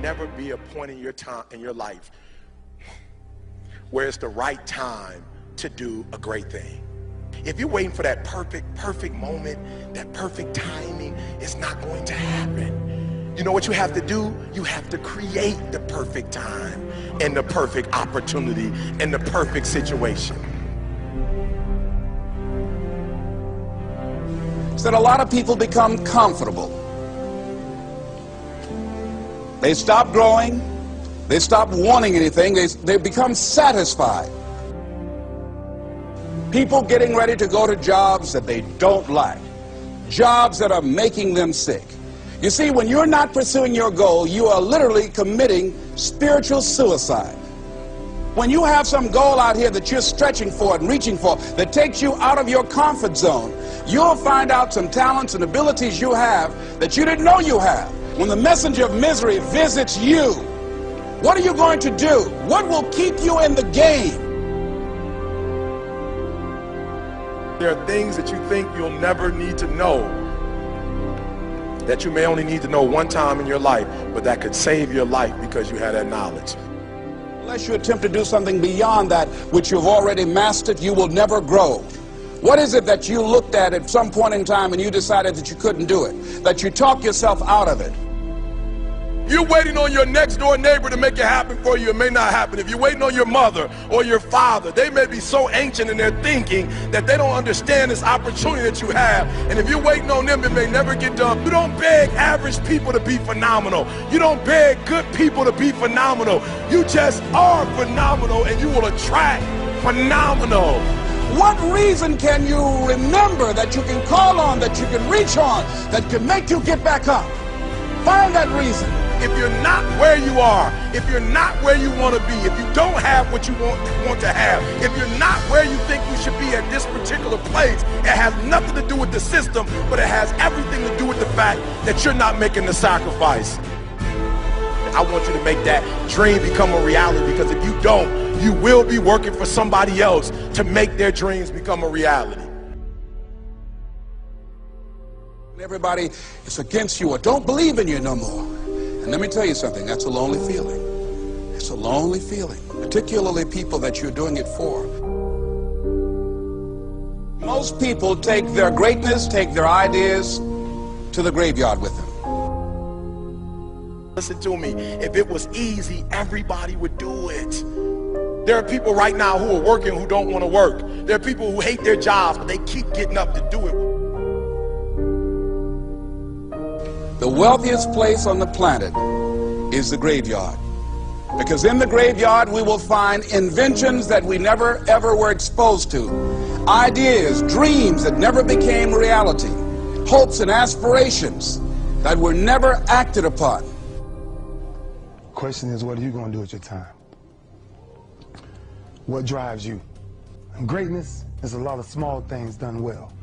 never be a point in your time in your life where it's the right time to do a great thing. If you're waiting for that perfect moment, that perfect timing, it's not going to happen. You know what you have to do? You have to create the perfect time and the perfect opportunity and the perfect situation. So that a lot of people become comfortable. They stop growing. They stop wanting anything. They become satisfied. People getting ready to go to jobs that they don't like. Jobs that are making them sick. You see, when you're not pursuing your goal, you are literally committing spiritual suicide. When you have some goal out here that you're stretching for and reaching for that takes you out of your comfort zone, you'll find out some talents and abilities you have that you didn't know you have. When the messenger of misery visits you, what are you going to do? What will keep you in the game? There are things that you think you'll never need to know, that you may only need to know one time in your life, but that could save your life because you had that knowledge. Unless you attempt to do something beyond that which you've already mastered, you will never grow. What is it that you looked at some point in time and you decided that you couldn't do it, that you talked yourself out of it? You're waiting on your next door neighbor to make it happen for you. It may not happen. If you're waiting on your mother or your father, they may be so ancient in their thinking that they don't understand this opportunity that you have. And if you're waiting on them, it may never get done. You don't beg average people to be phenomenal. You don't beg good people to be phenomenal. You just are phenomenal, and you will attract phenomenal. What reason can you remember that you can call on, that you can reach on, that can make you get back up? Find that reason. If you're not where you are, if you're not where you want to be, if you don't have what you want to have, if you're not where you think you should be at this particular place, it has nothing to do with the system, but it has everything to do with the fact that you're not making the sacrifice. I want you to make that dream become a reality, because if you don't, you will be working for somebody else to make their dreams become a reality. Everybody is against you or don't believe in you no more. And let me tell you something, that's a lonely feeling. It's a lonely feeling, particularly people that you're doing it for. Most people take their greatness, take their ideas to the graveyard with them. Listen to me, if it was easy, everybody would do it. There are people right now who are working who don't want to work. There are people who hate their jobs, but they keep getting up to do it. The wealthiest place on the planet is the graveyard. Because in the graveyard we will find inventions that we never ever were exposed to. Ideas, dreams that never became reality. Hopes and aspirations that were never acted upon. The question is, what are you going to do with your time? What drives you? And greatness is a lot of small things done well.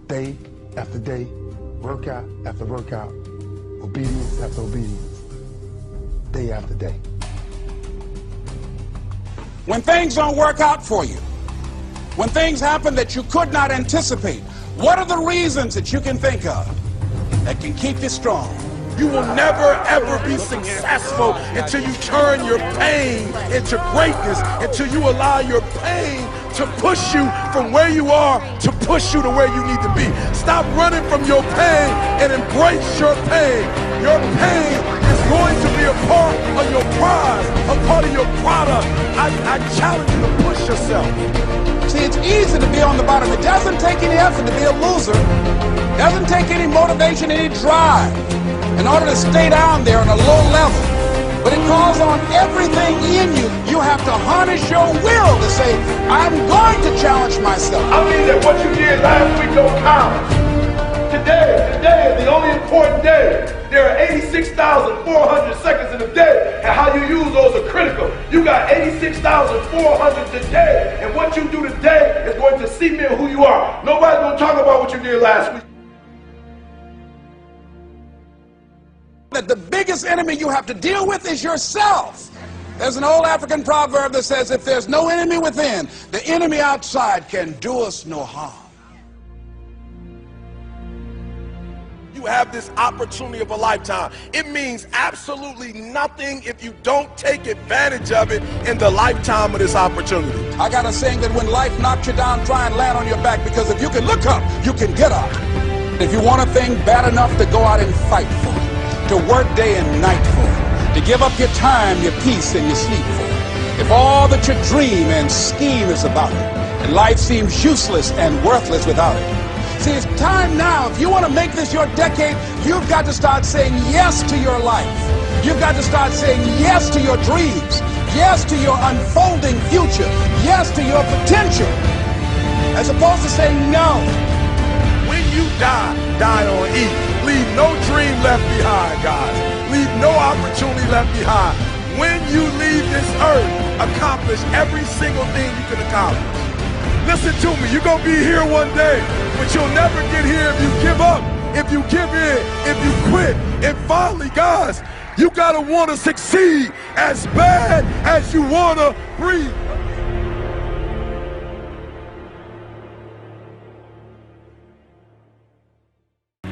Day after day, workout after workout, obedience after obedience, day after day. When things don't work out for you, when things happen that you could not anticipate, what are the reasons that you can think of that can keep you strong? You will never ever be successful until you turn your pain into greatness, until you allow your pain to push you from where you are to push you to where you need to be. Stop running from your pain and embrace your pain. Your pain is going to be a part of your prize, a part of your product. I challenge you to push yourself. See, it's easy to be on the bottom. It doesn't take any effort to be a loser. It doesn't take any motivation, any drive in order to stay down there on a low level. But it calls on everything in you. You have to harness your will to say, I'm going to challenge myself. I mean that what you did last week don't count. Today is the only important day. There are 86,400 seconds in a day, and how you use those are critical. You got 86,400 today, and what you do today is going to cement who you are. Nobody's going to talk about what you did last week. That the biggest enemy you have to deal with is yourself. There's an old African proverb that says, if there's no enemy within, the enemy outside can do us no harm. you have this opportunity of a lifetime. It means absolutely nothing if you don't take advantage of it in the lifetime of this opportunity. I got a saying that when life knocks you down, try and land on your back, because if you can look up, you can get up. If you want a thing bad enough to go out and fight for it, to work day and night for it, to give up your time, your peace, and your sleep for it, if all that you dream and scheme is about it, and life seems useless and worthless without it. See, it's time now. If you want to make this your decade, you've got to start saying yes to your life. You've got to start saying yes to your dreams, yes to your unfolding future, yes to your potential, as opposed to saying no. When you die, die on E. Leave no dream left behind, guys. Leave no opportunity left behind. When you leave this earth, accomplish every single thing you can accomplish. Listen to me, you're going to be here one day, but you'll never get here if you give up, if you give in, if you quit. And finally, guys, you got to want to succeed as bad as you want to breathe.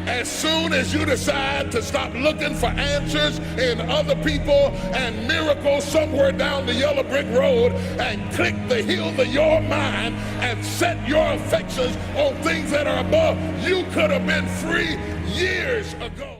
As soon as you decide to stop looking for answers in other people and miracles somewhere down the yellow brick road and click the heels of your mind and set your affections on things that are above, you could have been free years ago.